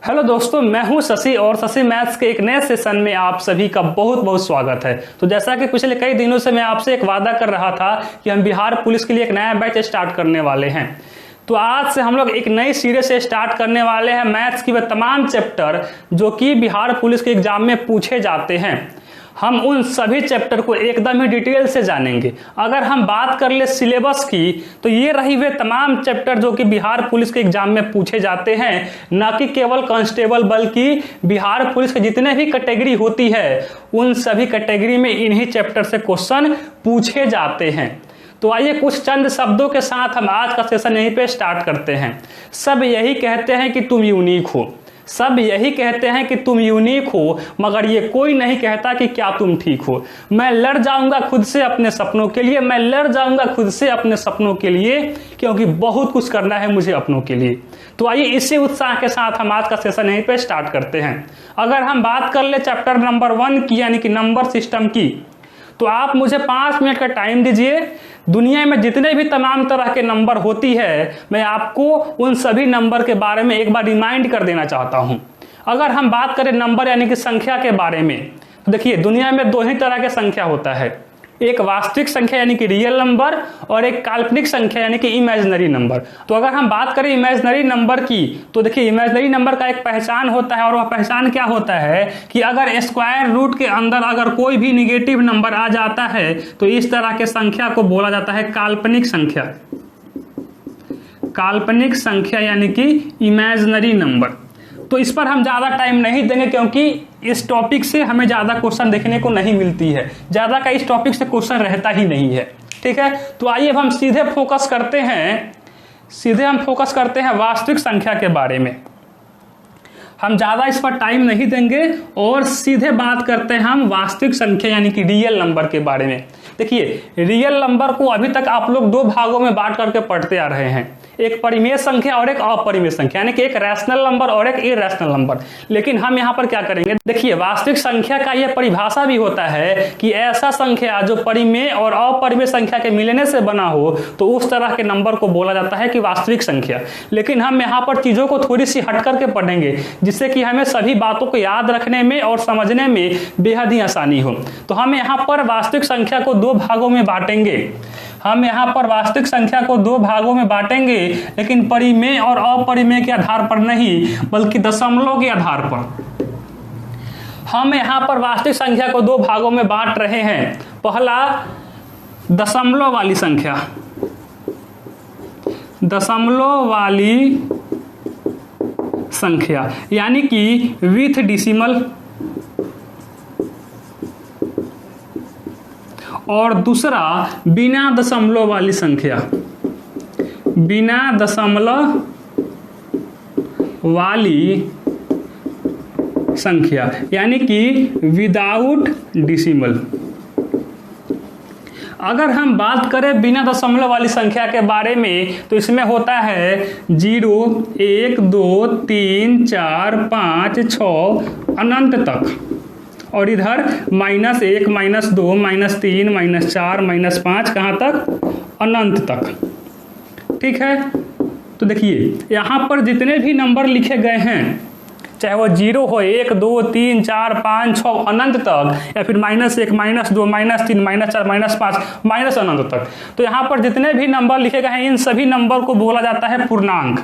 Hello दोस्तों, मैं हूं शशि और शशि मैथ्स के एक नए सेशन में आप सभी का बहुत बहुत स्वागत है। तो जैसा कि पिछले कई दिनों से मैं आपसे एक वादा कर रहा था कि हम बिहार पुलिस के लिए एक नया बैच स्टार्ट करने वाले हैं। तो आज से हम लोग एक नई सीरीज से स्टार्ट करने वाले हैं मैथ्स की वह तमाम चैप्टर जो कि बिहार पुलिस के एग्जाम में पूछे जाते हैं। हम उन सभी चैप्टर को एकदम ही डिटेल से जानेंगे। अगर हम बात कर ले सिलेबस की, तो ये रही वे तमाम चैप्टर जो कि बिहार पुलिस के एग्जाम में पूछे जाते हैं, न कि केवल कांस्टेबल बल्कि बिहार पुलिस के जितने भी कैटेगरी होती है उन सभी कैटेगरी में इन्हीं चैप्टर से क्वेश्चन पूछे जाते हैं। तो आइए कुछ चंद शब्दों के साथ हम आज का सेशन यहीं पे स्टार्ट करते हैं। सब यही कहते हैं कि तुम यूनिक हो, सब यही कहते हैं कि तुम यूनिक हो, मगर ये कोई नहीं कहता कि क्या तुम ठीक हो। मैं लड़ जाऊंगा खुद से अपने सपनों के लिए, मैं लड़ जाऊंगा खुद से अपने सपनों के लिए, क्योंकि बहुत कुछ करना है मुझे अपनों के लिए। तो आइए इसी उत्साह के साथ हम आज का सेशन यहीं पे स्टार्ट करते हैं। अगर हम बात कर ले चैप्टर नंबर 1 की, यानी कि नंबर सिस्टम की, तो आप मुझे 5 मिनट का टाइम दीजिए। दुनिया में जितने भी तमाम तरह के नंबर होती है, मैं आपको उन सभी नंबर के बारे में एक बार रिमाइंड कर देना चाहता हूं। अगर हम बात करें नंबर यानी कि संख्या के बारे में, तो देखिए दुनिया में दो ही तरह के संख्या होता है, एक वास्तविक संख्या यानी कि रियल नंबर और एक काल्पनिक संख्या यानी कि इमेजिनरी नंबर। तो अगर हम बात करें इमेजिनरी नंबर की, तो देखिए इमेजिनरी नंबर का एक पहचान होता है, और वह पहचान क्या होता है कि अगर स्क्वायर रूट के अंदर अगर कोई भी निगेटिव नंबर आ जाता है तो इस तरह के संख्या को बोला जाता है काल्पनिक संख्या। काल्पनिक संख्या यानी कि इमेजिनरी नंबर। तो इस पर हम ज्यादा टाइम नहीं देंगे, क्योंकि इस टॉपिक से हमें ज्यादा क्वेश्चन देखने को नहीं मिलती है, ज्यादा का इस टॉपिक से क्वेश्चन रहता ही नहीं है। ठीक है, तो आइए अब हम सीधे फोकस करते हैं वास्तविक संख्या के बारे में। हम ज्यादा इस पर टाइम नहीं देंगे और सीधे बात करते हैं हम वास्तविक संख्या यानी कि रियल नंबर के बारे में। देखिए रियल नंबर को अभी तक आप लोग दो भागों में बांट करके पढ़ते आ रहे हैं, एक परिमेय संख्या और एक अपरिमेय संख्या, यानी कि एक रैशनल नंबर और एक इरैशनल नंबर। लेकिन हम यहाँ पर क्या करेंगे, देखिए वास्तविक संख्या का यह परिभाषा भी होता है कि ऐसा संख्या जो परिमेय और अपरिमेय संख्या के मिलने से बना हो, तो उस तरह के नंबर को बोला जाता है कि वास्तविक संख्या। लेकिन हम यहाँ पर चीजों को थोड़ी सी हट करके पढ़ेंगे, जिससे कि हमें सभी बातों को याद रखने में और समझने में बेहद ही आसानी हो। तो हम यहाँ पर वास्तविक संख्या को दो भागों में बांटेंगे। लेकिन परिमेय और अपरिमेय के आधार पर नहीं, बल्कि दशमलव के आधार पर। हम यहाँ पर वास्तविक संख्या को दो भागों में बांट रहे हैं। पहला दशमलव वाली संख्या, दशमलव वाली संख्या यानी कि विथ डिसिमल, और दूसरा बिना दशमलव वाली संख्या, बिना दशमलव वाली संख्या यानी कि विदाउट डिसिमल। अगर हम बात करें बिना दशमलव वाली संख्या के बारे में, तो इसमें होता है 0, 1, 2, 3, 4, 5, 6 अनंत तक, और इधर -1, -2, -3, -4, -5 कहाँ तक, अनंत तक। ठीक है, तो देखिए यहाँ पर जितने भी नंबर लिखे गए हैं, चाहे वो 0 हो, 1, 2, 3, 4, 5, 6 अनंत तक, या फिर -1, -2, -3, -4, -5 माइनस अनंत तक, तो यहाँ पर जितने भी नंबर लिखे गए हैं इन सभी नंबर को बोला जाता है पूर्णांक।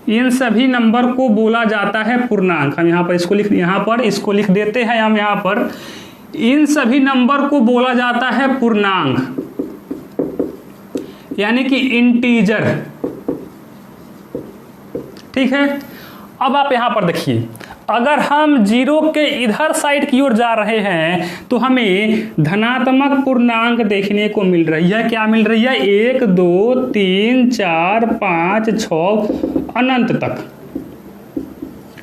इन सभी नंबर को बोला जाता है पूर्णांक। हम यहाँ पर इसको लिख देते हैं। हम यहाँ पर इन सभी नंबर को बोला जाता है पूर्णांक, यानी कि इंटीजर। ठीक है, अब आप यहाँ पर देखिए, अगर हम 0 के इधर साइड की ओर जा रहे हैं तो हमें धनात्मक पूर्णांक देखने को मिल रही है। क्या मिल रही है, 1, 2, 3, 4, 5, 6 अनंत तक।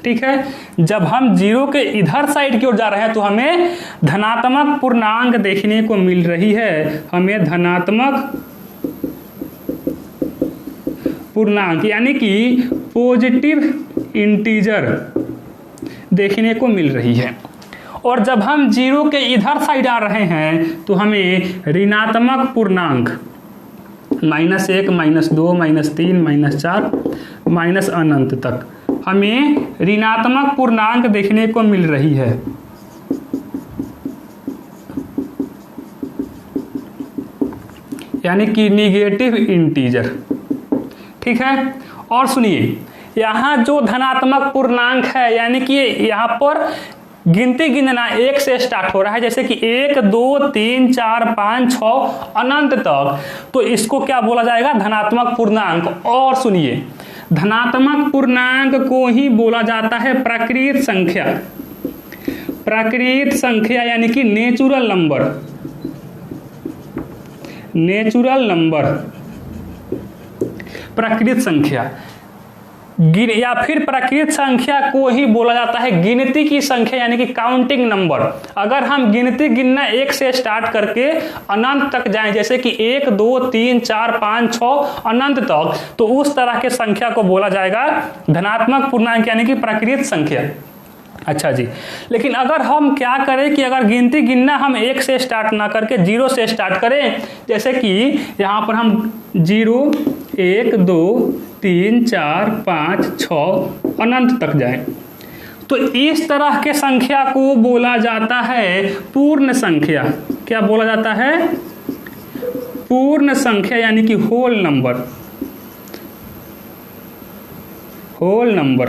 ठीक है, जब हम 0 के इधर साइड की ओर जा रहे हैं तो हमें धनात्मक पूर्णांक देखने को मिल रही है। हमें धनात्मक पूर्णांक यानी कि पॉजिटिव इंटीजर देखने को मिल रही है। और जब हम 0 के इधर साइड आ रहे हैं तो हमें ऋणात्मक पूर्णांक -1, -2, -3, -4 माइनस अनंत तक हमें ऋणात्मक पूर्णांक देखने को मिल रही है। यानी कि निगेटिव इंटीजर। ठीक है, और सुनिए यहाँ जो धनात्मक पूर्णांक है, यानी कि यहाँ पर गिनती गिनना 1 से स्टार्ट हो रहा है, जैसे कि 1 2 3 4 5 6 अनंत तक, तो इसको क्या बोला जाएगा? धनात्मक पूर्णांक। और सुनिए, धनात्मक पूर्णांक को ही बोला जाता है प्राकृत संख्या। प्राकृत संख्या यानी कि नेचुरल नंबर। नेचुरल नंबर, प्राकृत संख्या या फिर प्राकृत संख्या को ही बोला जाता है गिनती की संख्या, यानी कि काउंटिंग नंबर। अगर हम गिनती गिनना 1 से स्टार्ट करके अनंत तक जाएं, जैसे कि 1 2 3 4 5 6 अनंत तक, तो उस तरह के संख्या को बोला जाएगा धनात्मक पूर्णांक यानी कि प्राकृत संख्या। अच्छा जी, लेकिन अगर हम क्या करें कि अगर गिनती गिनना हम 1 से स्टार्ट ना करके 0 से स्टार्ट करें, जैसे कि यहाँ पर हम 0 1 2 3 4 5 6 अनंत तक जाएं, तो इस तरह के संख्या को बोला जाता है पूर्ण संख्या। क्या बोला जाता है? पूर्ण संख्या, यानी कि होल नंबर। Whole number.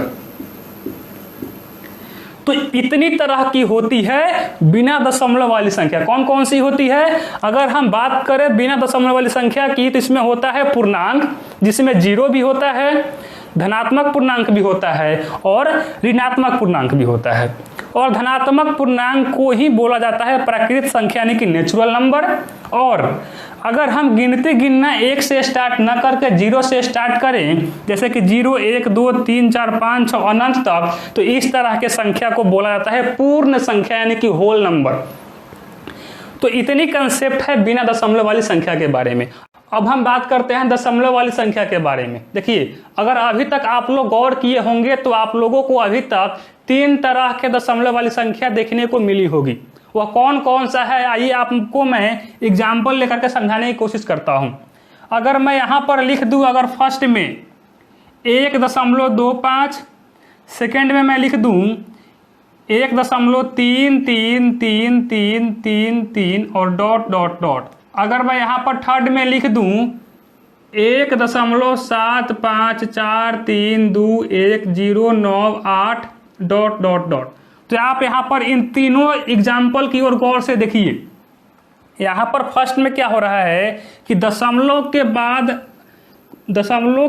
तो इतनी तरह की होती है बिना दशमलव वाली संख्या। कौन कौन सी होती है? अगर हम बात करें बिना दशमलव वाली संख्या की, तो इसमें होता है पूर्णांक, जिसमें 0 भी होता है, धनात्मक पूर्णांक भी होता है और ऋणात्मक पूर्णांक भी होता है। और धनात्मक पूर्णांक को ही बोला जाता है प्राकृत संख्या यानी कि नेचुरल नंबर। और अगर हम गिनती गिनना 1 से स्टार्ट न करके 0 से स्टार्ट करें, जैसे कि 0 1 2 3 4 5 6 अनंत तक, तो इस तरह के संख्या को बोला जाता है पूर्ण संख्या यानी कि होल नंबर। तो इतनी कंसेप्ट है बिना दशमलव वाली संख्या के बारे में। अब हम बात करते हैं दशमलव वाली संख्या के बारे में। देखिए, अगर अभी तक आप लोग गौर किए होंगे तो आप लोगों को अभी तक 3 तरह के दशमलव वाली संख्या देखने को मिली होगी। वह कौन कौन सा है, आइए आपको मैं एग्जाम्पल लेकर के समझाने की कोशिश करता हूं। अगर मैं यहां पर लिख दूं, अगर फर्स्ट में 1.25, सेकेंड में मैं लिख दूं 1.333333 और डॉट डॉट डॉट। अगर मैं यहाँ पर थर्ड में लिख दूं 1.74321098 डॉट डॉट डॉट, तो आप यहाँ पर इन तीनों एग्जाम्पल की ओर गौर से देखिए। यहाँ पर फर्स्ट में क्या हो रहा है कि दशमलव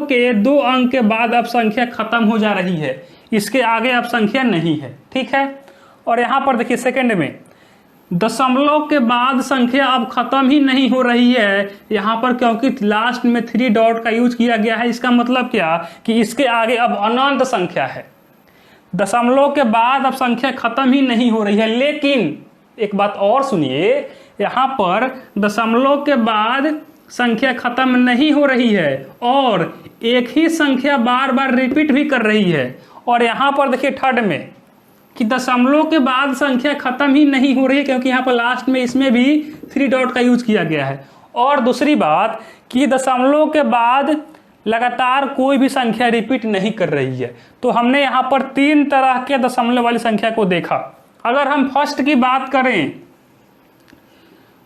के 2 अंक के बाद अब संख्या खत्म हो जा रही है, इसके आगे अब संख्या नहीं है। ठीक है, और यहाँ पर देखिए सेकंड में दशमलव के बाद संख्या अब खत्म ही नहीं हो रही है यहाँ पर, क्योंकि लास्ट में 3 डॉट का यूज किया गया है। इसका मतलब क्या कि इसके आगे अब अनंत संख्या है। दशमलव के बाद अब संख्या खत्म ही नहीं हो रही है। लेकिन एक बात और सुनिए, यहाँ पर दशमलव के बाद संख्या खत्म नहीं हो रही है और एक ही संख्या बार बार रिपीट भी कर रही है। और यहाँ पर देखिए थर्ड में कि दशमलव के बाद संख्या खत्म ही नहीं हो रही है, क्योंकि यहाँ पर लास्ट में इसमें भी 3 डॉट का यूज किया गया है। और दूसरी बात कि दशमलव के बाद लगातार कोई भी संख्या रिपीट नहीं कर रही है। तो हमने यहाँ पर 3 तरह के दशमलव वाली संख्या को देखा। अगर हम फर्स्ट की बात करें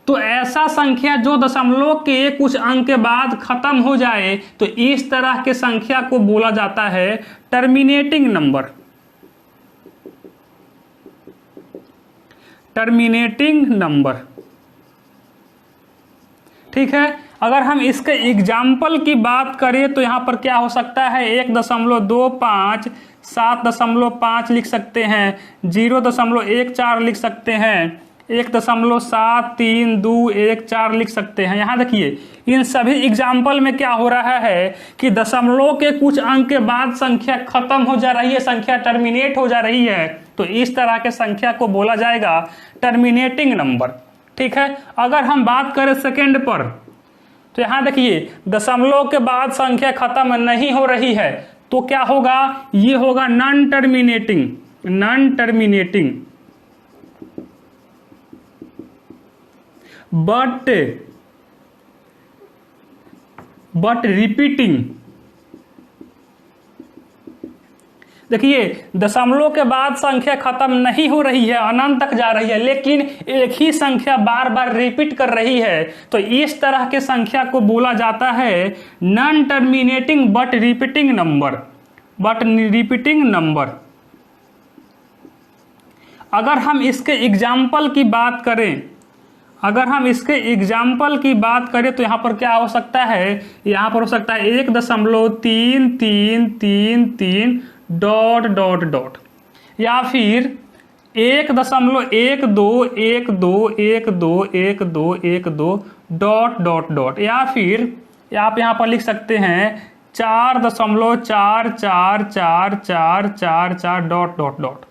तो ऐसा संख्या जो दशमलव के कुछ अंक के बाद खत्म हो जाए, तो इस तरह के संख्या को बोला जाता है टर्मिनेटिंग नंबर। टर्मिनेटिंग नंबर, ठीक है। अगर हम इसके एग्जाम्पल की बात करें तो यहाँ पर क्या हो सकता है, 1.25, 7.5 लिख सकते हैं, 0.14 लिख सकते हैं, 1.7321 लिख सकते हैं। यहाँ देखिए इन सभी एग्जाम्पल में क्या हो रहा है कि दशमलव के कुछ अंक के बाद संख्या खत्म हो जा रही है, संख्या टर्मिनेट हो जा रही है। तो इस तरह के संख्या को बोला जाएगा टर्मिनेटिंग नंबर। ठीक है, अगर हम बात करें सेकेंड पर तो यहाँ देखिए दशमलव के बाद संख्या खत्म नहीं हो रही है, तो क्या होगा, ये होगा non terminating. Non terminating but repeating. देखिए दशमलव के बाद संख्या खत्म नहीं हो रही है, अनंत तक जा रही है, लेकिन एक ही संख्या बार बार रिपीट कर रही है, तो इस तरह के संख्या को बोला जाता है non terminating but repeating number. अगर हम इसके एग्जाम्पल की बात करें, तो यहाँ पर क्या हो सकता है, यहाँ पर हो सकता है 1.3333 डॉट डॉट डॉट, या फिर 1.1212121212 डॉट डॉट डॉट, या फिर आप यहाँ पर लिख सकते हैं 4.444444 डॉट डॉट डॉट।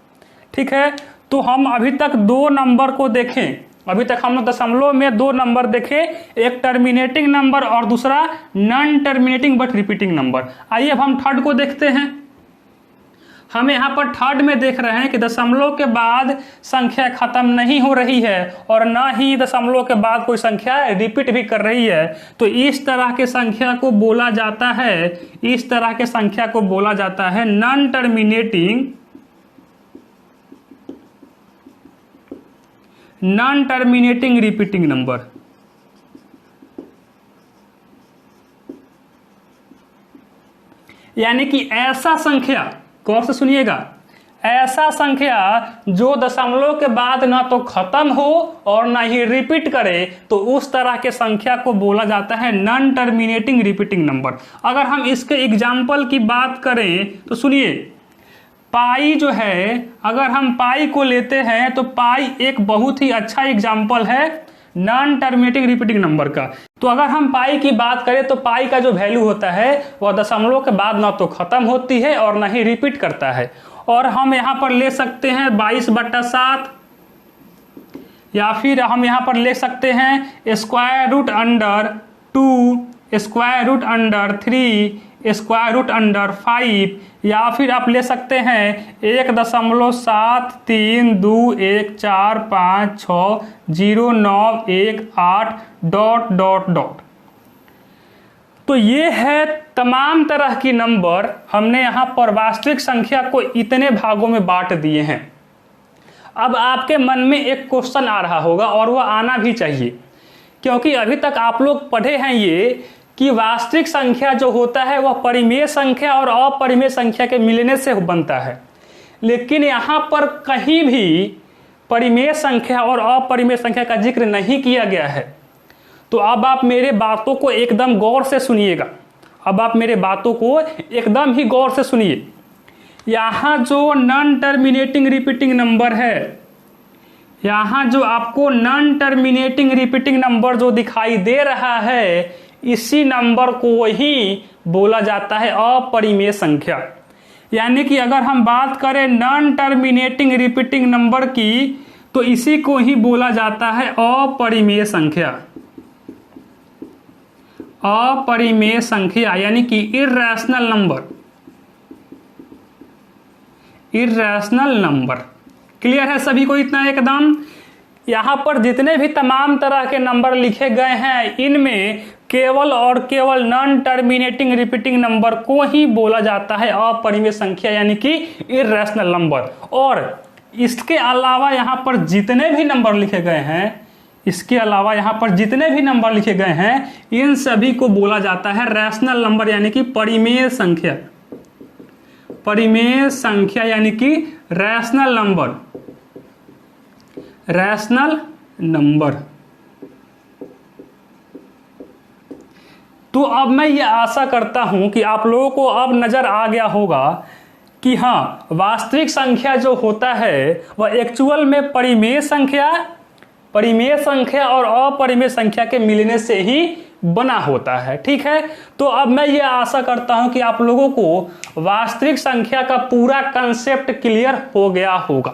ठीक है, तो हम अभी तक दो नंबर को देखें, अभी तक हम दशमलव में दो नंबर देखे, एक टर्मिनेटिंग नंबर और दूसरा non terminating but repeating number. आइए अब हम थर्ड को देखते हैं। हम यहाँ पर थर्ड में देख रहे हैं कि दशमलव के बाद संख्या खत्म नहीं हो रही है और न ही दशमलव के बाद कोई संख्या रिपीट भी कर रही है, तो इस तरह के संख्या को बोला जाता है नॉन टर्मिनेटिंग रिपीटिंग नंबर। यानी कि ऐसा संख्या, गौर से सुनिएगा, ऐसा संख्या जो दशमलव के बाद ना तो खत्म हो और ना ही रिपीट करे, तो उस तरह के संख्या को बोला जाता है नॉन टर्मिनेटिंग रिपीटिंग नंबर। अगर हम इसके एग्जाम्पल की बात करें तो सुनिए, पाई जो है, अगर हम पाई को लेते हैं तो पाई एक बहुत ही अच्छा एग्जाम्पल है नॉन टर्मिनेटिंग रिपीटिंग नंबर का। तो अगर हम पाई की बात करें तो पाई का जो वैल्यू होता है वह दशमलव के बाद ना तो खत्म होती है और ना ही रिपीट करता है। और हम यहाँ पर ले सकते हैं 22/7, या फिर हम यहाँ पर ले सकते हैं square root under 2, square root under 3, square root under 5, या फिर आप ले सकते हैं 1.7321456091 डॉट डॉट डॉट। तो ये है तमाम तरह की नंबर, हमने यहाँ पर वास्तविक संख्या को इतने भागों में बांट दिए हैं। अब आपके मन में एक क्वेश्चन आ रहा होगा, और वह आना भी चाहिए, क्योंकि अभी तक आप लोग पढ़े हैं ये कि वास्तविक संख्या जो होता है वह परिमेय संख्या और अपरिमेय संख्या के मिलने से बनता है, लेकिन यहाँ पर कहीं भी परिमेय संख्या और अपरिमेय संख्या का जिक्र नहीं किया गया है। तो अब आप मेरे बातों को एकदम गौर से सुनिएगा, ही गौर से सुनिए। यहाँ जो नॉन टर्मिनेटिंग रिपीटिंग नंबर है, यहाँ जो आपको नॉन टर्मिनेटिंग रिपीटिंग नंबर जो दिखाई दे रहा है, इसी नंबर को ही बोला जाता है अपरिमेय संख्या। यानी कि अगर हम बात करें नॉन टर्मिनेटिंग रिपीटिंग नंबर की, तो इसी को ही बोला जाता है अपरिमेय संख्या। अपरिमेय संख्या यानी कि इर्रेशनल नंबर। क्लियर है सभी को इतना एकदम? यहाँ पर जितने भी तमाम तरह के नंबर लिखे गए हैं, इनमें केवल और केवल नॉन टर्मिनेटिंग रिपीटिंग नंबर को ही बोला जाता है अपरिमेय संख्या, यानी कि इर्रेशनल नंबर। और इसके अलावा यहाँ पर जितने भी नंबर लिखे गए हैं, इन सभी को बोला जाता है रैशनल नंबर, यानी कि परिमेय संख्या। यानी कि रैशनल नंबर। तो अब मैं ये आशा करता हूं कि आप लोगों को अब नजर आ गया होगा कि हाँ, वास्तविक संख्या जो होता है वह एक्चुअल में परिमेय संख्या और अपरिमेय संख्या के मिलने से ही बना होता है। ठीक है, तो अब मैं ये आशा करता हूं कि आप लोगों को वास्तविक संख्या का पूरा कंसेप्ट क्लियर हो गया होगा।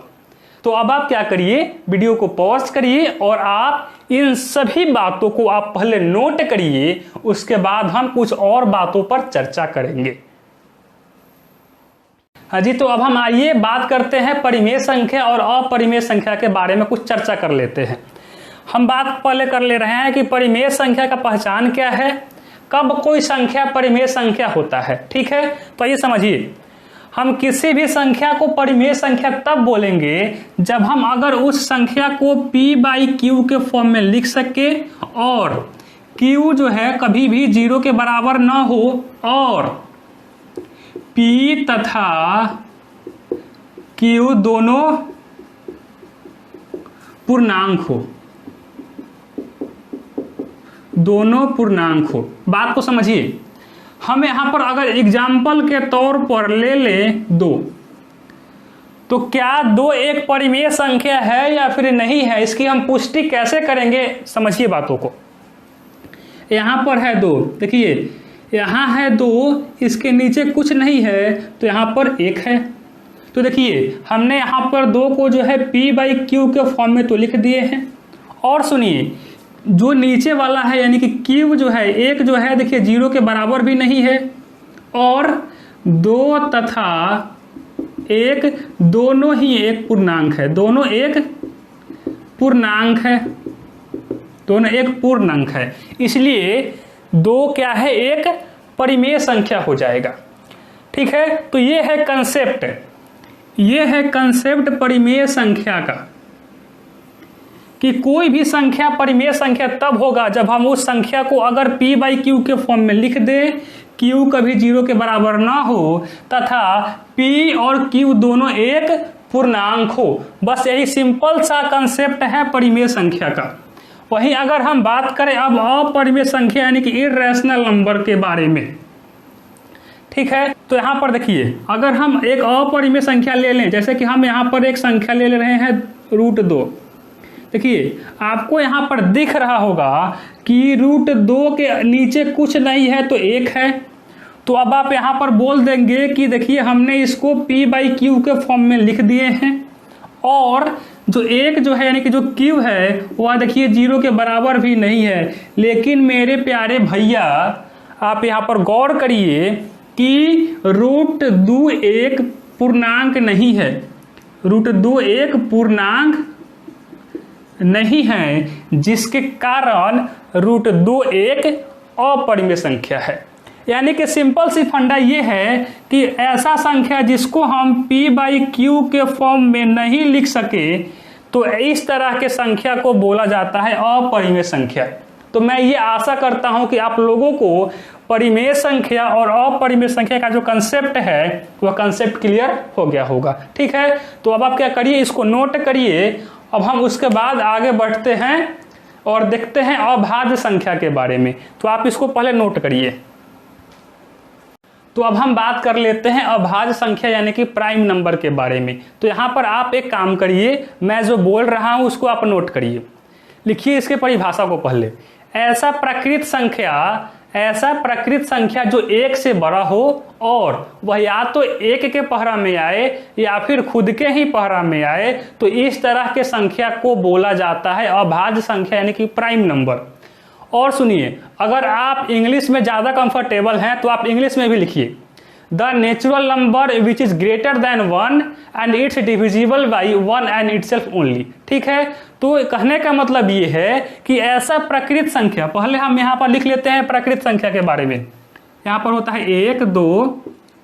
तो अब आप क्या करिए, वीडियो को पॉज करिए और आप इन सभी बातों को आप पहले नोट करिए, उसके बाद हम कुछ और बातों पर चर्चा करेंगे। हाँ जी, तो अब हम आइए बात करते हैं परिमेय संख्या और अपरिमेय संख्या के बारे में कुछ चर्चा कर लेते हैं। हम बात पहले कर ले रहे हैं कि परिमेय संख्या का पहचान क्या है, कब कोई संख्या परिमेय संख्या होता है। ठीक है, तो ये समझिए, हम किसी भी संख्या को परिमेय संख्या तब बोलेंगे जब हम अगर उस संख्या को p/q के फॉर्म में लिख सके और q जो है कभी भी 0 के बराबर ना हो और p तथा q दोनों पूर्णांक हो। बात को समझिए, हम यहां पर अगर एग्जाम्पल के तौर पर ले लें 2, तो क्या 2 एक परिमेय संख्या है या फिर नहीं है, इसकी हम पुष्टि कैसे करेंगे, समझिए बातों को। यहां पर है 2, देखिए यहां है 2, इसके नीचे कुछ नहीं है तो यहां पर 1 है। तो देखिए हमने यहां पर 2 को जो है p/q के फॉर्म में तो लिख दिए हैं। और सुनिए, जो नीचे वाला है यानी कि q जो है 1 जो है, देखिए 0 के बराबर भी नहीं है और 2 तथा 1 दोनों ही एक पूर्णांक है, दोनों एक पूर्णांक है, इसलिए 2 क्या है, एक परिमेय संख्या हो जाएगा। ठीक है, तो ये है कंसेप्ट परिमेय संख्या का, कि कोई भी संख्या परिमेय संख्या तब होगा जब हम उस संख्या को अगर p/q के फॉर्म में लिख दें, q कभी 0 के बराबर ना हो तथा p और q दोनों एक पूर्णांक हो। बस यही सिंपल सा कंसेप्ट है परिमेय संख्या का। वहीं अगर हम बात करें अब अपरिमेय संख्या यानी कि इर्रेशनल नंबर के बारे में, ठीक है, तो यहां पर देखिए अगर हम एक अपरिमेय संख्या ले लें, जैसे कि हम यहां पर एक संख्या ले रहे हैं √2, देखिए आपको यहां पर दिख रहा होगा कि √2 के नीचे कुछ नहीं है तो 1 है। तो अब आप यहां पर बोल देंगे कि देखिए हमने इसको p/q के फॉर्म में लिख दिए हैं और जो 1 जो है यानी कि जो q है वह देखिए 0 के बराबर भी नहीं है। लेकिन मेरे प्यारे भैया आप यहां पर गौर करिए कि √2 एक पूर्णांक नहीं है, √2 एक पूर्णांक नहीं है, जिसके कारण √2 एक अपरिमेय संख्या है। यानी कि सिंपल सी फंडा ये है कि ऐसा संख्या जिसको हम p/q के फॉर्म में नहीं लिख सके तो इस तरह के संख्या को बोला जाता है अपरिमेय संख्या। तो मैं ये आशा करता हूं कि आप लोगों को परिमेय संख्या और अपरिमेय संख्या का जो कंसेप्ट है वह कंसेप्ट क्लियर हो गया होगा। ठीक है, तो अब आप क्या करिए, इसको नोट करिए। अब हम उसके बाद आगे बढ़ते हैं और देखते हैं अभाज्य संख्या के बारे में। तो आप इसको पहले नोट करिए। तो अब हम बात कर लेते हैं अभाज्य संख्या यानी कि प्राइम नंबर के बारे में। तो यहाँ पर आप एक काम करिए, मैं जो बोल रहा हूँ उसको आप नोट करिए, लिखिए इसके परिभाषा को पहले। ऐसा प्रकृत संख्या जो 1 से बड़ा हो और वह या तो 1 के पहरा में आए या फिर खुद के ही पहरा में आए, तो इस तरह के संख्या को बोला जाता है अभाज्य संख्या यानी कि प्राइम नंबर। और सुनिए, अगर आप इंग्लिश में ज़्यादा कंफर्टेबल हैं तो आप इंग्लिश में भी लिखिए, the natural number which is greater than 1 and it's divisible by 1 and itself only. ठीक है, तो कहने का मतलब ये है कि ऐसा प्रकृत संख्या, पहले हम यहाँ पर लिख लेते हैं प्रकृत संख्या के बारे में। यहाँ पर होता है 1 2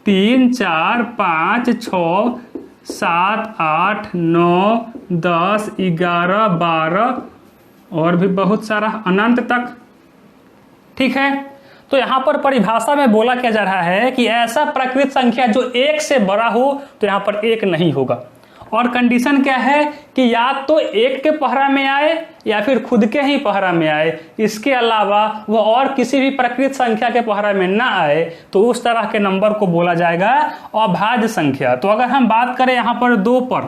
3 4 5 6 7 8 9 10 11 12 और भी बहुत सारा अनंत तक। ठीक है, तो यहाँ पर परिभाषा में बोला क्या जा रहा है कि ऐसा प्रकृत संख्या जो 1 से बड़ा हो तो यहाँ पर 1 नहीं होगा। और कंडीशन क्या है कि या तो 1 के पहरा में आए या फिर खुद के ही पहरा में आए, इसके अलावा वह और किसी भी प्रकृत संख्या के पहरा में ना आए, तो उस तरह के नंबर को बोला जाएगा अभाज्य संख्या। तो अगर हम बात करें यहाँ पर 2 पर,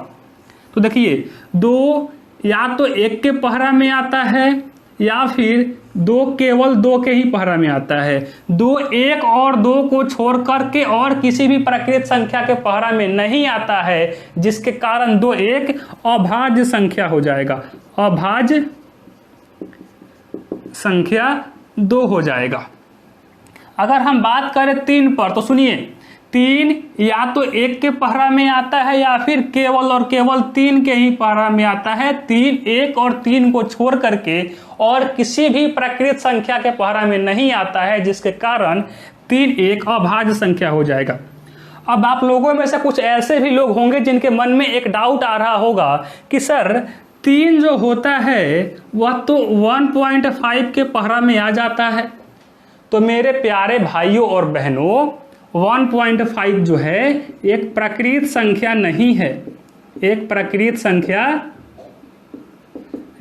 तो देखिए 2 या तो 1 के पहरा में आता है या फिर 2 केवल 2 के ही पहरा में आता है। 2 1 और 2 को छोड़ करके और किसी भी प्रकृत संख्या के पहरा में नहीं आता है, जिसके कारण 2 एक अभाज्य संख्या हो जाएगा, अभाज्य संख्या 2 हो जाएगा। अगर हम बात करें 3 पर, तो सुनिए 3 या तो 1 के पहरा में आता है या फिर केवल और केवल 3 के ही पहरा में आता है। 3 1 और 3 को छोड़ करके और किसी भी प्रकृत संख्या के पहरा में नहीं आता है, जिसके कारण 3 एक अभाज्य संख्या हो जाएगा। अब आप लोगों में से कुछ ऐसे भी लोग होंगे जिनके मन में एक डाउट आ रहा होगा कि सर 3 जो होता है वह तो 1.5 के पहरा में आ जाता है। तो मेरे प्यारे भाइयों और बहनों, 1.5 जो है एक प्रकृत संख्या नहीं है, एक प्रकृत संख्या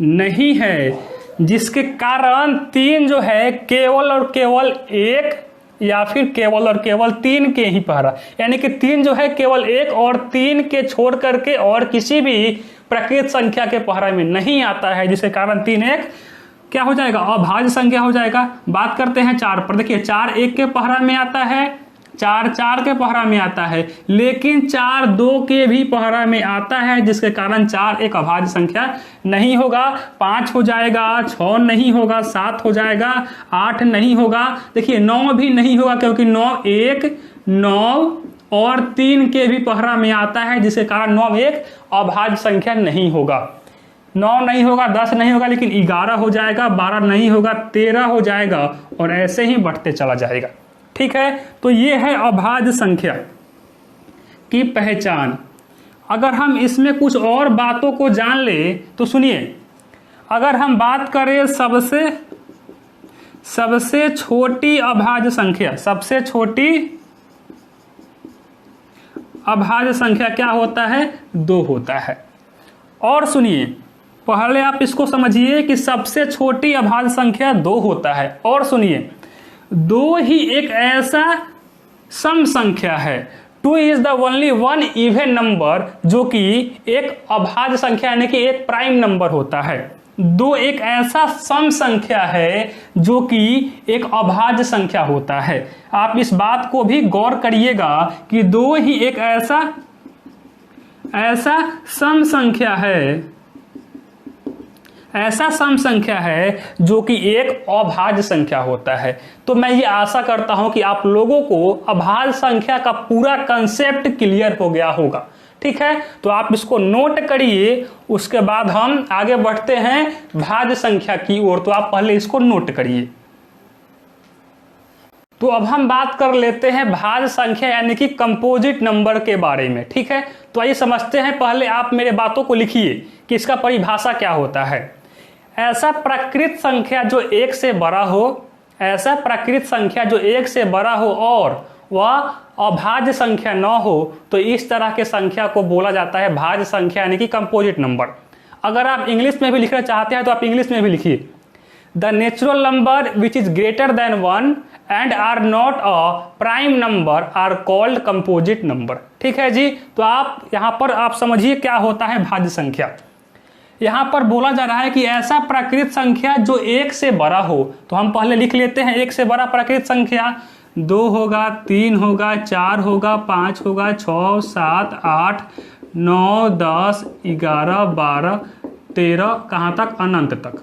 नहीं है, जिसके कारण 3 जो है केवल और केवल 1 या फिर केवल और केवल 3 के ही पहरा, यानी कि 3 जो है केवल 1 और 3 के छोड़ करके और किसी भी प्रकृत संख्या के पहरा में नहीं आता है, जिसके कारण 3 एक क्या हो जाएगा, अभाज्य संख्या हो जाएगा। बात करते हैं 4 पर। देखिए 4 1 के पहरा में आता है, 4 4 के पहरा में आता है, लेकिन 4 2 के भी पहरा में आता है, जिसके कारण 4 एक अभाज्य संख्या नहीं होगा। 5 हो जाएगा, 6 नहीं होगा, 7 हो जाएगा, 8 नहीं होगा। देखिए 9 भी नहीं होगा, क्योंकि 9 1 9 और 3 के भी पहरा में आता है, जिसके कारण 9 एक अभाज्य संख्या नहीं होगा। 9 नहीं होगा, 10 नहीं होगा, लेकिन 11 हो जाएगा, 12 नहीं होगा, 13 हो जाएगा और ऐसे ही बढ़ते चला जाएगा। ठीक है, तो ये है अभाज्य संख्या की पहचान। अगर हम इसमें कुछ और बातों को जान ले तो सुनिए, अगर हम बात करें सबसे छोटी अभाज्य संख्या, सबसे छोटी अभाज्य संख्या क्या होता है, 2 होता है। और सुनिए, पहले आप इसको समझिए कि सबसे छोटी अभाज्य संख्या 2 होता है। और सुनिए, 2 ही एक ऐसा सम संख्या है, 2 is the only one even number जो कि एक अभाज्य संख्या यानी कि एक प्राइम नंबर होता है। 2 एक ऐसा सम संख्या है जो कि एक अभाज्य संख्या होता है। आप इस बात को भी गौर करिएगा कि 2 ही एक ऐसा सम संख्या है, ऐसा सम संख्या है जो कि एक अभाज्य संख्या होता है। तो मैं ये आशा करता हूं कि आप लोगों को अभाज्य संख्या का पूरा कंसेप्ट क्लियर हो गया होगा। ठीक है, तो आप इसको नोट करिए, उसके बाद हम आगे बढ़ते हैं भाज्य संख्या की ओर। तो आप पहले इसको नोट करिए। तो अब हम बात कर लेते हैं भाज्य संख्या यानी कि कंपोजिट नंबर के बारे में। ठीक है, तो आइए समझते हैं। पहले आप मेरे बातों को लिखिए कि इसका परिभाषा क्या होता है। ऐसा प्रकृत संख्या जो 1 से बड़ा हो, ऐसा प्रकृत संख्या जो 1 से बड़ा हो और वह अभाज्य संख्या न हो, तो इस तरह के संख्या को बोला जाता है भाज्य संख्या यानी कि कंपोजिट नंबर। अगर आप इंग्लिश में भी लिखना चाहते हैं तो आप इंग्लिश में भी लिखिए, the natural number which is greater than 1 and are not a prime number are called composite number. ठीक है जी, तो आप यहाँ पर आप समझिए क्या होता है भाज्य संख्या। यहाँ पर बोला जा रहा है कि ऐसा प्राकृत संख्या जो 1 से बड़ा हो, तो हम पहले लिख लेते हैं 1 से बड़ा प्राकृत संख्या 2 होगा, 3 होगा, 4 होगा, 5 होगा, 6 7 8 9 10 11 12 13 कहाँ तक, अनंत तक।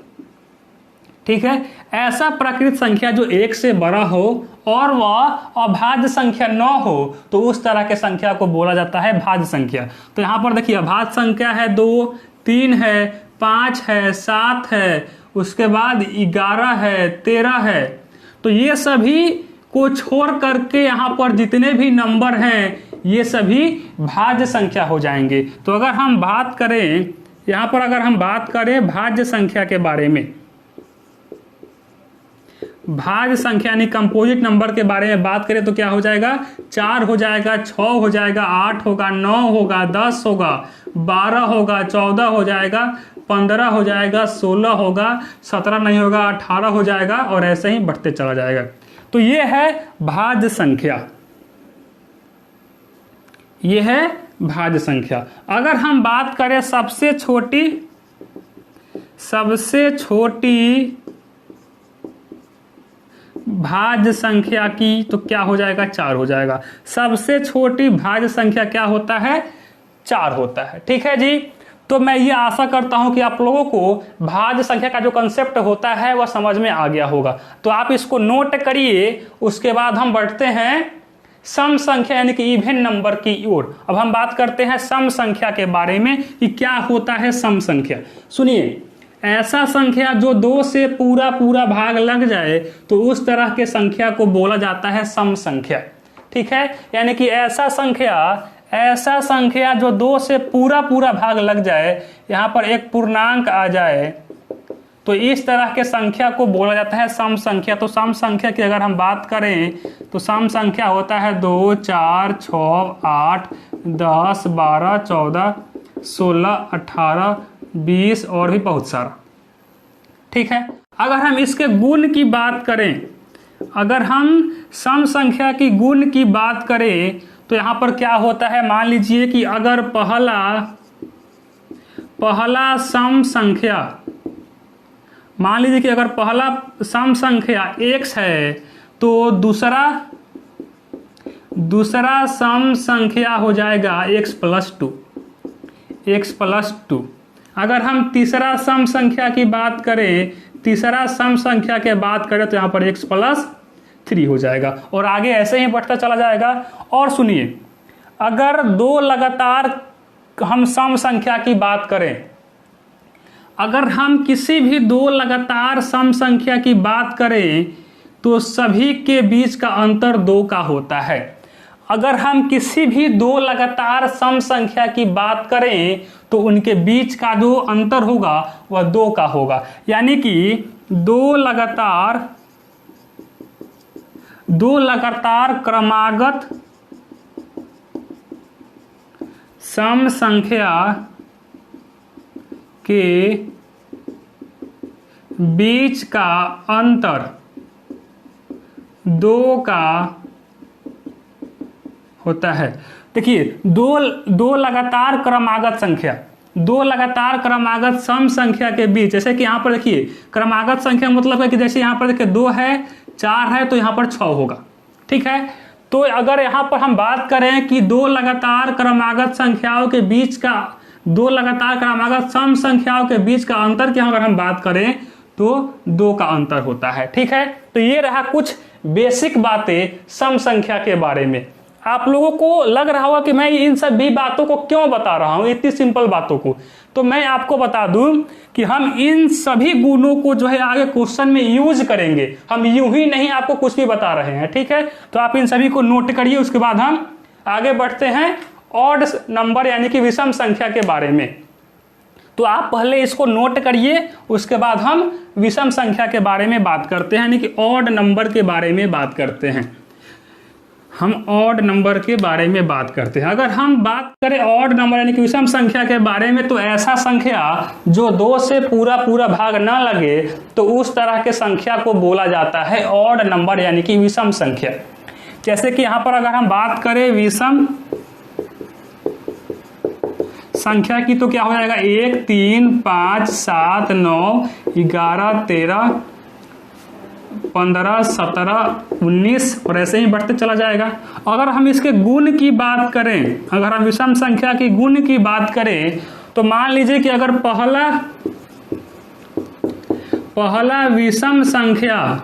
ठीक है, ऐसा प्राकृत संख्या जो 1 से बड़ा हो और वह अभाज्य संख्या न हो, तो उस तरह के संख्या को बोला जाता है भाज्य संख्या। तो यहाँ पर देखिए अभाज्य संख्या है 2, 3 है, 5 है, 7 है, उसके बाद 11 है, 13 है। तो ये सभी को छोड़ करके यहाँ पर जितने भी नंबर हैं ये सभी भाज्य संख्या हो जाएंगे। तो अगर हम बात करें यहाँ पर, अगर हम बात करें भाज्य संख्या के बारे में, भाज्य संख्या यानी कंपोजिट नंबर के बारे में बात करें तो क्या हो जाएगा, 4 हो जाएगा, 6 हो जाएगा, 8 होगा, 9 होगा, 10 होगा, 12 होगा, 14 हो जाएगा, 15 हो जाएगा, 16 होगा, 17 नहीं होगा, 18 हो जाएगा और ऐसे ही बढ़ते चला जाएगा। तो ये है भाज्य संख्या, ये है भाज्य संख्या। अगर हम बात करें सबसे छोटी भाज्य संख्या की, तो क्या हो जाएगा, 4 हो जाएगा। सबसे छोटी भाज्य संख्या क्या होता है, 4 होता है। ठीक है जी, तो मैं ये आशा करता हूं कि आप लोगों को भाज्य संख्या का जो कंसेप्ट होता है वह समझ में आ गया होगा। तो आप इसको नोट करिए, उसके बाद हम बढ़ते हैं सम संख्या यानी कि इवन नंबर की ओर। अब हम बात करते हैं सम संख्या के बारे में कि क्या होता है सम संख्या। सुनिए, ऐसा संख्या जो 2 से पूरा भाग लग जाए तो उस तरह के संख्या को बोला जाता है सम संख्या। ठीक है, यानी कि ऐसा संख्या जो 2 से पूरा भाग लग जाए, यहाँ पर एक पूर्णांक आ जाए, तो इस तरह के संख्या को बोला जाता है सम संख्या। तो सम संख्या की अगर हम बात करें तो सम संख्या होता है 2, 4, 6, 8, 10, 12, 14, 16, 18, 20 और भी बहुत सारा। ठीक है, अगर हम इसके गुण की बात करें, अगर हम सम संख्या की गुण की बात करें तो यहाँ पर क्या होता है, मान लीजिए कि अगर पहला सम संख्या, मान लीजिए कि अगर पहला सम संख्या x है तो दूसरा सम संख्या हो जाएगा x + 2। अगर हम तीसरा सम संख्या की बात करें, तो यहाँ पर x + 3 हो जाएगा और आगे ऐसे ही बढ़ता चला जाएगा। और सुनिए, अगर 2 लगातार हम सम संख्या की बात करें, अगर हम किसी भी 2 लगातार सम संख्या की बात करें तो सभी के बीच का अंतर 2 का होता है। अगर हम किसी भी 2 लगातार सम संख्या की बात करें तो उनके बीच का जो अंतर होगा वह 2 का होगा। यानी कि 2 लगातार क्रमागत सम संख्या के बीच का अंतर 2 का होता है। देखिए, दो लगातार क्रमागत सम संख्या के बीच, जैसे कि यहाँ पर देखिए क्रमागत संख्या मतलब है कि जैसे यहाँ पर देखिए 2 है, 4 है तो यहाँ पर 6 होगा। ठीक है, तो अगर यहाँ पर हम बात करें कि 2 लगातार क्रमागत संख्याओं के बीच का, 2 लगातार क्रमागत सम संख्याओं के बीच का अंतर की अगर हम बात करें तो 2 का अंतर होता है। ठीक है, तो ये रहा कुछ बेसिक बातें सम संख्या के बारे में। आप लोगों को लग रहा होगा कि मैं इन सभी बातों को क्यों बता रहा हूं, इतनी सिंपल बातों को। तो मैं आपको बता दूं कि हम इन सभी गुणों को जो है आगे क्वेश्चन में यूज करेंगे, हम यूं ही नहीं आपको कुछ भी बता रहे हैं। ठीक है, तो आप इन सभी को नोट करिए, उसके बाद हम आगे बढ़ते हैं ऑड नंबर यानी कि विषम संख्या के बारे में। तो आप पहले इसको नोट करिए, उसके बाद हम विषम संख्या के बारे में बात करते हैं, यानी कि ऑड नंबर के बारे में बात करते हैं। हम ऑड नंबर के बारे में बात करते हैं। अगर हम बात करें ऑड नंबर यानी कि विषम संख्या के बारे में, तो ऐसा संख्या जो 2 से पूरा भाग न लगे तो उस तरह के संख्या को बोला जाता है ऑड नंबर यानी कि विषम संख्या। जैसे कि यहाँ पर अगर हम बात करें विषम संख्या की तो क्या हो जाएगा, 1, 3, 5, 7, 9, 11, 13, 15, 17, 19 और ऐसे ही बढ़ते चला जाएगा। अगर हम इसके गुण की बात करें, अगर हम विषम संख्या की गुण की बात करें तो मान लीजिए कि अगर पहला विषम संख्या,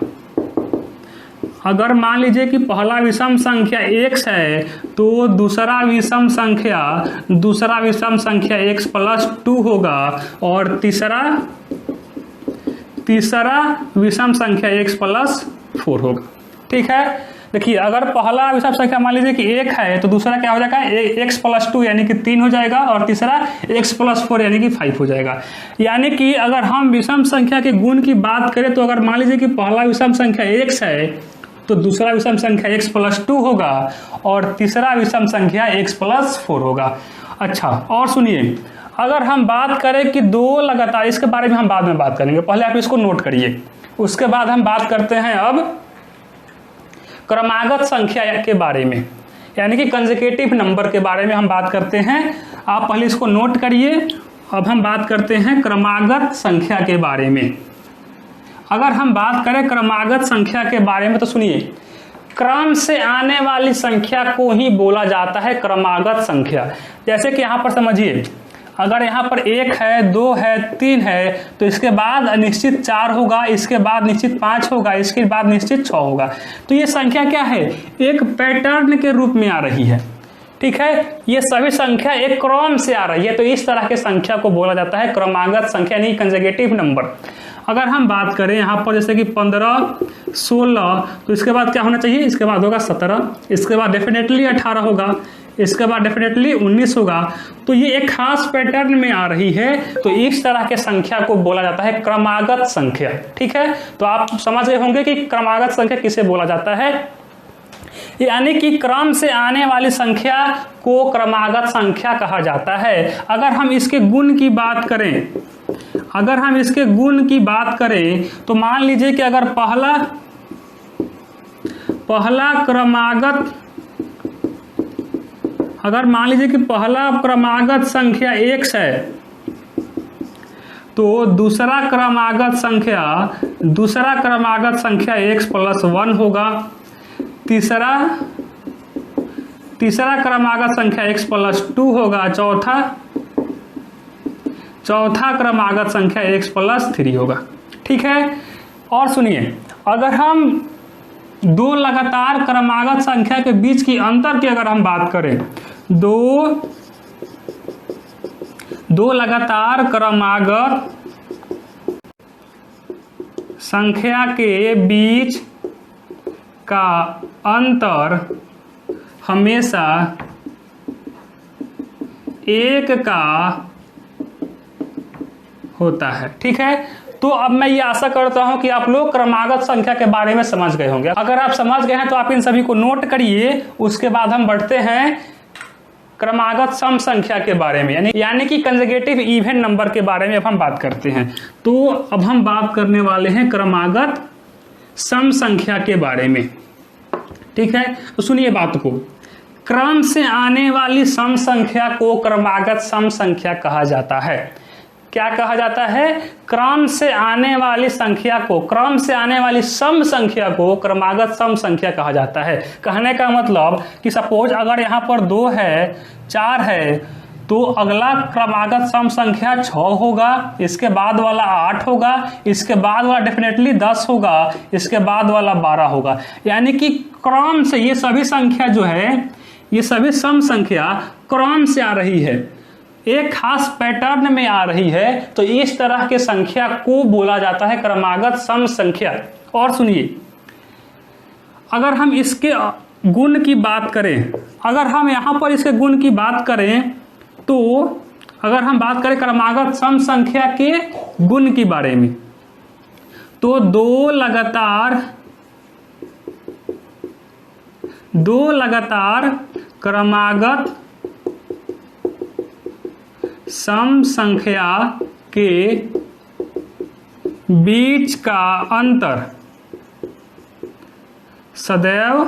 अगर मान लीजिए कि पहला विषम संख्या x है तो दूसरा विषम संख्या x + 2 होगा और तीसरा विषम संख्या x + 4 होगा। ठीक है, देखिए अगर पहला विषम संख्या मान लीजिए कि 1 है तो दूसरा क्या हो जाएगा, x + 2 यानी कि 3 हो जाएगा और तीसरा x + 4 यानी कि 5 हो जाएगा। यानी कि अगर हम विषम संख्या के गुण की बात करें तो अगर मान लीजिए कि पहला विषम संख्या x है तो दूसरा विषम संख्या x + 2 होगा और तीसरा विषम संख्या x + 4 होगा। अच्छा, और सुनिए, अगर हम बात करें कि 2 लगातार, इसके बारे में हम बाद में बात करेंगे, पहले आप इसको नोट करिए। उसके बाद हम बात करते हैं अब क्रमागत संख्या के बारे में, यानी कि कंसेक्यूटिव नंबर के बारे में हम बात करते हैं। आप पहले इसको नोट करिए। अब हम बात करते हैं क्रमागत संख्या के बारे में। अगर हम बात करें क्रमागत संख्या के बारे में तो सुनिए, क्रम से आने वाली संख्या को ही बोला जाता है क्रमागत संख्या। जैसे कि यहाँ पर समझिए, अगर यहाँ पर 1 है, 2 है, 3 है तो इसके बाद निश्चित 4 होगा, इसके बाद निश्चित 5 होगा, इसके बाद निश्चित 6 होगा। तो ये संख्या क्या है, एक पैटर्न के रूप में आ रही है। ठीक है, ये सभी संख्या एक क्रम से आ रही है, तो इस तरह के संख्या को बोला जाता है क्रमागत संख्या यानी कंसेक्यूटिव नंबर। अगर हम बात करें यहाँ पर जैसे कि 15, 16, तो इसके बाद क्या होना चाहिए, इसके बाद होगा 17, इसके बाद डेफिनेटली 18 होगा, इसके बाद डेफिनेटली 19 होगा। तो ये एक खास पैटर्न में आ रही है, तो इस तरह के संख्या को बोला जाता है क्रमागत संख्या। ठीक है, तो आप समझ गए होंगे कि क्रमागत संख्या किसे बोला जाता है, यानी कि क्रम से आने वाली संख्या को क्रमागत संख्या कहा जाता है। अगर हम इसके गुण की बात करें, अगर हम इसके गुण की बात करें तो मान लीजिए कि अगर पहला क्रमागत, अगर मान लीजिए कि पहला क्रमागत संख्या x है, तो दूसरा क्रमागत संख्या x + 1 होगा, तीसरा क्रमागत संख्या x + 2 होगा, चौथा क्रमागत संख्या x + 3 होगा। ठीक है, और सुनिए, अगर हम दो लगातार क्रमागत संख्या के बीच की अंतर की अगर हम बात करें, दो लगातार क्रमागत संख्या के बीच का अंतर हमेशा 1 का होता है। ठीक है, तो अब मैं ये आशा करता हूं कि आप लोग क्रमागत संख्या के बारे में समझ गए होंगे। अगर आप समझ गए हैं तो आप इन सभी को नोट करिए। उसके बाद हम बढ़ते हैं क्रमागत सम संख्या के बारे में, यानी कि कंजुगेटिव इवन नंबर के बारे में अब हम बात करते हैं। तो अब हम बात करने वाले हैं क्रमागत सम संख्या के बारे में। ठीक है, तो सुनिए बात को, क्रम से आने वाली सम संख्या को क्रमागत सम संख्या कहा जाता है। क्या कहा जाता है, क्रम से आने वाली संख्या को, क्रम से आने वाली सम संख्या को क्रमागत सम संख्या कहा जाता है। कहने का मतलब कि सपोज अगर यहाँ पर 2 है, 4 है, तो अगला क्रमागत सम संख्या 6 होगा, इसके बाद वाला 8 होगा, इसके बाद वाला डेफिनेटली 10 होगा, इसके बाद वाला 12 होगा। यानी कि क्रम से ये सभी संख्या जो है, ये सभी सम संख्या क्रम से आ रही है, एक खास पैटर्न में आ रही है, तो इस तरह के संख्या को बोला जाता है क्रमागत सम संख्या। और सुनिए, अगर हम इसके गुण की बात करें, अगर हम यहाँ पर इसके गुण की बात करें, तो अगर हम बात करें क्रमागत सम संख्या के गुण के बारे में, तो दो लगातार क्रमागत सम संख्या के बीच का अंतर सदैव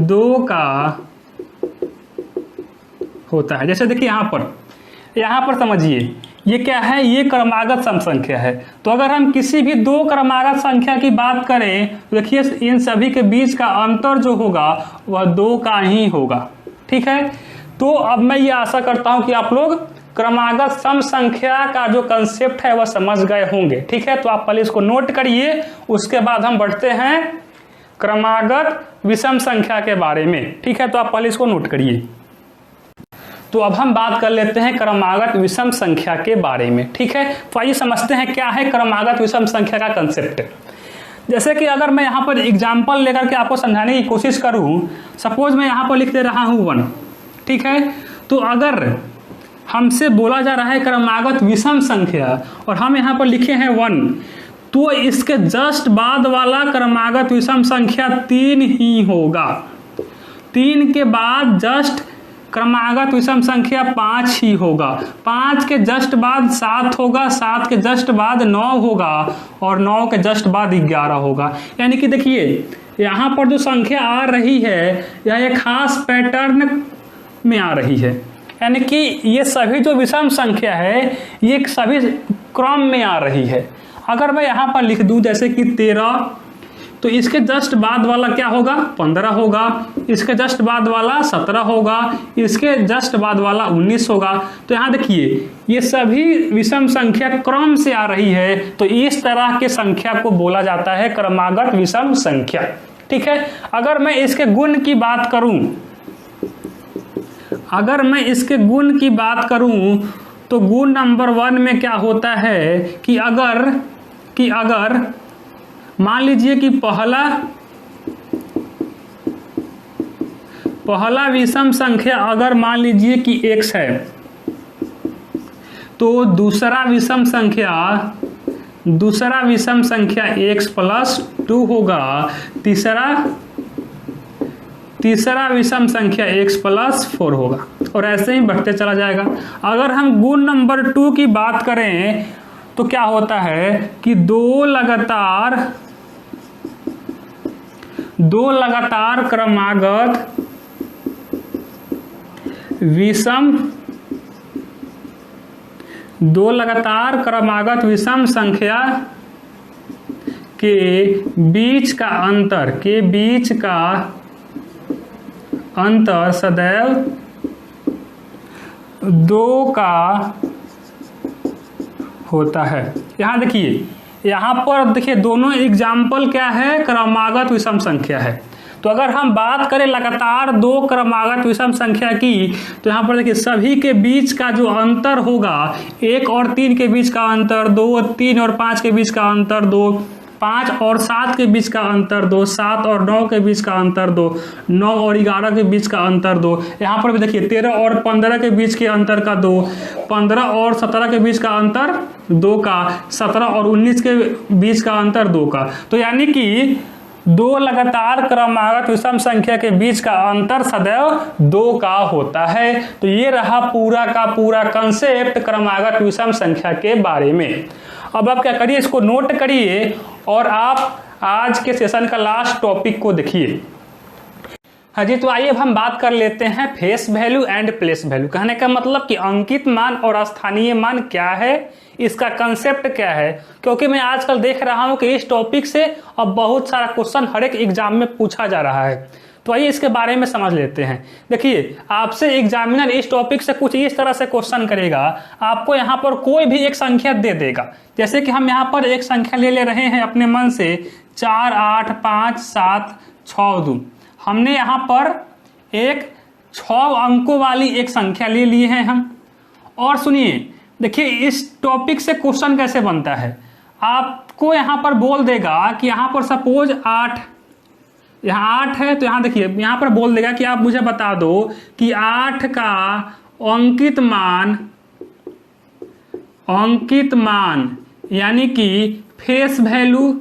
2 का होता है। जैसे देखिए यहाँ पर समझिए, ये क्या है, ये क्रमागत सम संख्या है। तो अगर हम किसी भी 2 क्रमागत संख्या की बात करें, तो देखिए इन सभी के बीच का अंतर जो होगा वह 2 का ही होगा। ठीक है, तो अब मैं ये आशा करता हूं कि आप लोग क्रमागत सम संख्या का जो कंसेप्ट है वह समझ गए होंगे। ठीक है, तो आप पहले इसको नोट करिए, उसके बाद हम बढ़ते हैं क्रमागत विषम संख्या के बारे में। ठीक है, तो आप पहले इसको नोट करिए। तो अब हम बात कर लेते हैं क्रमागत विषम संख्या के बारे में। ठीक है, तो आइए समझते हैं क्या है क्रमागत विषम संख्या का कंसेप्ट। जैसे कि अगर मैं यहाँ पर एग्जाम्पल लेकर के आपको समझाने की कोशिश करूँ, सपोज मैं यहाँ पर लिख दे रहा हूँ 1। ठीक है, तो अगर हमसे बोला जा रहा है क्रमागत विषम संख्या और हम यहाँ पर लिखे हैं 1, तो इसके जस्ट बाद वाला क्रमागत विषम संख्या 3 ही होगा। 3 के बाद जस्ट क्रमागत विषम संख्या 5 ही होगा। 5 के जस्ट बाद 7 होगा, 7 के जस्ट बाद 9 होगा और 9 के जस्ट बाद 11 होगा। यानी कि देखिए यहाँ पर जो संख्या आ रही है यह एक खास पैटर्न में आ रही है, यानी कि ये सभी जो विषम संख्या है ये सभी क्रम में आ रही है। अगर मैं यहाँ पर लिख दूं जैसे कि 13, तो इसके जस्ट बाद वाला क्या होगा, 15 होगा, इसके जस्ट बाद वाला 17 होगा, इसके जस्ट बाद वाला 19 होगा। तो यहाँ देखिए ये सभी विषम संख्या क्रम से आ रही है, तो इस तरह के संख्या को बोला जाता है क्रमागत विषम संख्या। ठीक है, अगर मैं इसके गुण की बात करूं, तो गुण नंबर 1 में क्या होता है कि अगर मान लीजिए कि पहला विषम संख्या अगर मान लीजिए कि x है, तो दूसरा विषम संख्या x प्लस 2 होगा, तीसरा विषम संख्या x प्लस 4 होगा, और ऐसे ही बढ़ते चला जाएगा। अगर हम गुण नंबर 2 की बात करें तो क्या होता है कि दो लगातार क्रमागत विषम संख्या के बीच का अंतर सदैव 2 का होता है। यहाँ पर देखिए दोनों एग्जाम्पल क्या है, क्रमागत विषम संख्या है। तो अगर हम बात करें लगातार 2 क्रमागत विषम संख्या की, तो यहाँ पर देखिए सभी के बीच का जो अंतर होगा, 1 और 3 के बीच का अंतर 2, 3 और 5 के बीच का अंतर 2, 5 और 7 के बीच का अंतर 2, 7 और 9 के बीच का अंतर 2, 9 और 11 के बीच का अंतर 2। यहाँ पर भी देखिए 13 और 15 के बीच के अंतर का 2, 15 और 17 के बीच का अंतर 2 का, 17 और 19 के बीच का अंतर 2 का। तो यानी कि 2 लगातार क्रमागत विषम संख्या के बीच का अंतर सदैव 2 का होता है। तो ये रहा पूरा का पूरा कंसेप्ट क्रमागत विषम संख्या के बारे में। अब आप क्या करिए, इसको नोट करिए और आप आज के सेशन का लास्ट टॉपिक को देखिए। हाँ जी, तो आइए अब हम बात कर लेते हैं face value and place value. कहने का मतलब कि अंकित मान और स्थानीय मान क्या है, इसका कंसेप्ट क्या है। क्योंकि मैं आजकल देख रहा हूं कि इस टॉपिक से अब बहुत सारा क्वेश्चन हर एक एग्जाम में पूछा जा रहा है। तो आइए इसके बारे में समझ लेते हैं। देखिए, आपसे एग्जामिनर इस टॉपिक से कुछ इस तरह से क्वेश्चन करेगा, आपको यहाँ पर कोई भी एक संख्या दे देगा। जैसे कि हम यहाँ पर एक संख्या ले रहे हैं अपने मन से 4, 8, 5, 7, 6, 2। हमने यहाँ पर एक 6 अंकों वाली एक संख्या ले ली है हम। और सुनिए, देखिए इस टॉपिक से क्वेश्चन कैसे बनता है। आपको यहाँ पर बोल देगा कि यहाँ पर सपोज 8, यहाँ 8 है, तो यहाँ देखिए यहाँ पर बोल देगा कि आप मुझे बता दो कि 8 का अंकित मान यानी कि फेस वैल्यू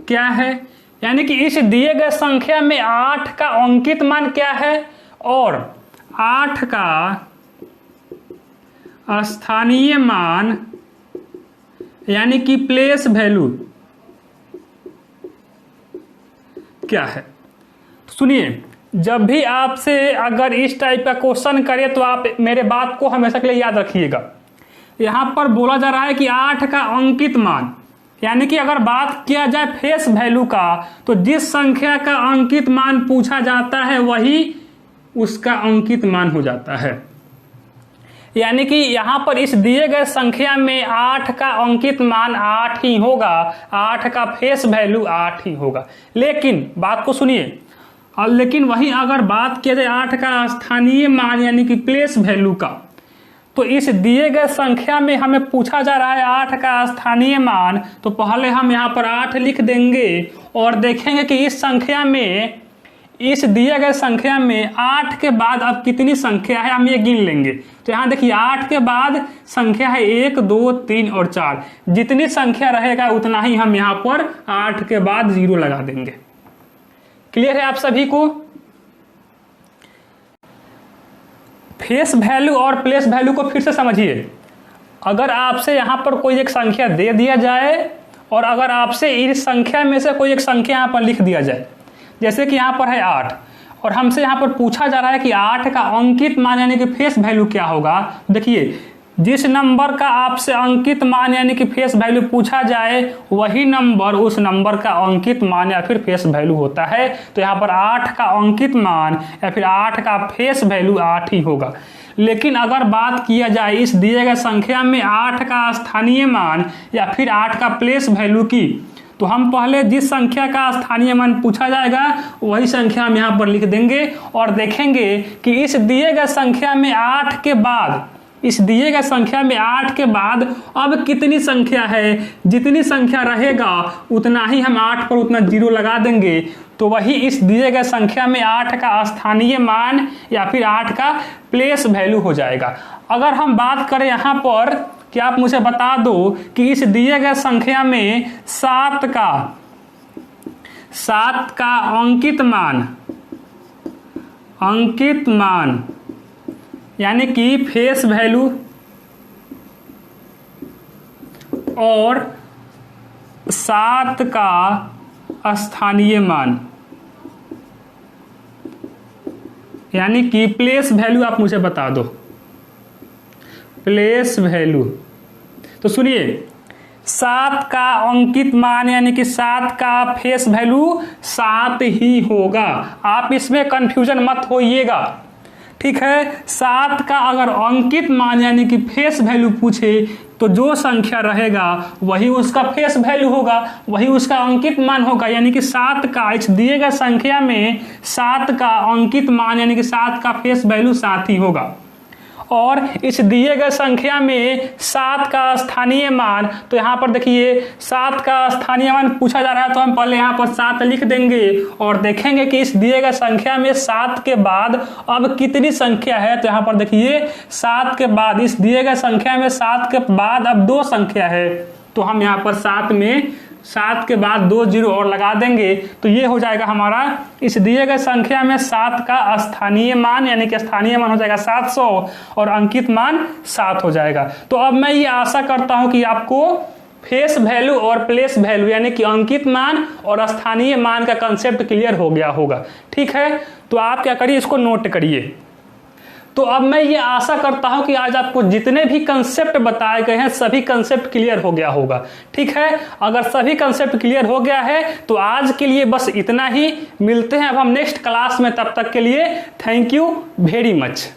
क्या है। यानी कि इस दिए गए संख्या में 8 का अंकित मान क्या है और 8 का स्थानीय मान यानी कि प्लेस वैल्यू क्या है। तो सुनिए, जब भी आपसे अगर इस टाइप का क्वेश्चन करे तो आप मेरे बात को हमेशा के लिए याद रखिएगा। यहां पर बोला जा रहा है कि 8 का अंकित मान, यानी कि अगर बात किया जाए फेस वैल्यू का, तो जिस संख्या का अंकित मान पूछा जाता है वही उसका अंकित मान हो जाता है। यानी कि यहाँ पर इस दिए गए संख्या में 8 का अंकित मान 8 ही होगा, 8 का फेस वैल्यू 8 ही होगा। लेकिन बात को सुनिए, लेकिन वहीं अगर बात किया जाए 8 का स्थानीय मान यानी कि प्लेस वैल्यू का, तो इस दिए गए संख्या में हमें पूछा जा रहा है 8 का स्थानीय मान। तो पहले हम यहाँ पर 8 लिख देंगे और देखेंगे कि इस दिए गए संख्या में 8 के बाद अब कितनी संख्या है हम ये गिन लेंगे। तो यहाँ देखिए 8 के बाद संख्या है 1, 2, 3 और 4। जितनी संख्या रहेगा उतना ही हम यहाँ पर 8 के बाद 0 लगा देंगे। क्लियर है आप सभी को। फेस वैल्यू और प्लेस वैल्यू को फिर से समझिए। अगर आपसे यहाँ पर कोई एक संख्या दे दिया जाए और अगर आपसे इस संख्या में से कोई एक संख्या यहाँ पर लिख दिया जाए, जैसे कि यहाँ पर है 8 और हमसे यहाँ पर पूछा जा रहा है कि 8 का अंकित मान यानी कि फेस वैल्यू क्या होगा। देखिए, जिस नंबर का आपसे अंकित मान यानी कि फेस वैल्यू पूछा जाए वही नंबर उस नंबर का अंकित मान या फिर फेस वैल्यू होता है। तो यहाँ पर 8 का अंकित मान या फिर 8 का फेस वैल्यू 8 ही होगा। लेकिन अगर बात किया जाए इस दिए गए संख्या में 8 का स्थानीय मान या फिर 8 का प्लेस वैल्यू की, तो हम पहले जिस संख्या का स्थानीय मान पूछा जाएगा वही संख्या हम यहाँ पर लिख देंगे और देखेंगे कि इस दिए गए संख्या में 8 के बाद, इस दिए गए संख्या में 8 के बाद अब कितनी संख्या है, जितनी संख्या रहेगा उतना ही हम 8 पर उतना 0 लगा देंगे। तो वही इस दिए गए संख्या में 8 का स्थानीय मान या फिर 8 का प्लेस वैल्यू हो जाएगा। अगर हम बात करें यहाँ पर कि आप मुझे बता दो कि इस दिए गए संख्या में 7 का अंकित मान यानी कि फेस वैल्यू और 7 का स्थानीय मान यानी कि प्लेस वैल्यू आप मुझे बता दो, प्लेस वैल्यू। तो सुनिए, 7 का अंकित मान यानी कि 7 का फेस वैल्यू 7 ही होगा, आप इसमें कंफ्यूजन मत होइएगा, ठीक है। 7 का अगर अंकित मान यानी कि फेस वैल्यू पूछे तो जो संख्या रहेगा वही उसका फेस वैल्यू होगा, वही उसका अंकित मान होगा। यानी कि 7 का इस दिए गए संख्या में 7 का अंकित मान यानी कि 7 का फेस वैल्यू 7 ही होगा। और इस दिए गए संख्या में 7 का स्थानीय मान, तो यहाँ पर देखिए 7 का स्थानीय मान पूछा जा रहा है तो हम पहले यहाँ पर 7 लिख देंगे और देखेंगे कि इस दिए गए संख्या में 7 के बाद अब कितनी संख्या है। तो यहाँ पर देखिए 7 के बाद, इस दिए गए संख्या में 7 के बाद अब 2 संख्या है, तो हम यहाँ पर 7 के बाद 2 0 और लगा देंगे। तो ये हो जाएगा हमारा इस दिए गए संख्या में 7 का स्थानीय मान यानी कि स्थानीय मान हो जाएगा 700 और अंकित मान 7 हो जाएगा। तो अब मैं ये आशा करता हूं कि आपको फेस वैल्यू और प्लेस वैल्यू यानी कि अंकित मान और स्थानीय मान का कंसेप्ट क्लियर हो गया होगा, ठीक है। तो आप क्या करिए, इसको नोट करिए। तो अब मैं ये आशा करता हूं कि आज आपको जितने भी कंसेप्ट बताए गए हैं सभी कंसेप्ट क्लियर हो गया होगा, ठीक है। अगर सभी कंसेप्ट क्लियर हो गया है तो आज के लिए बस इतना ही, मिलते हैं अब हम नेक्स्ट क्लास में, तब तक के लिए थैंक यू वेरी मच।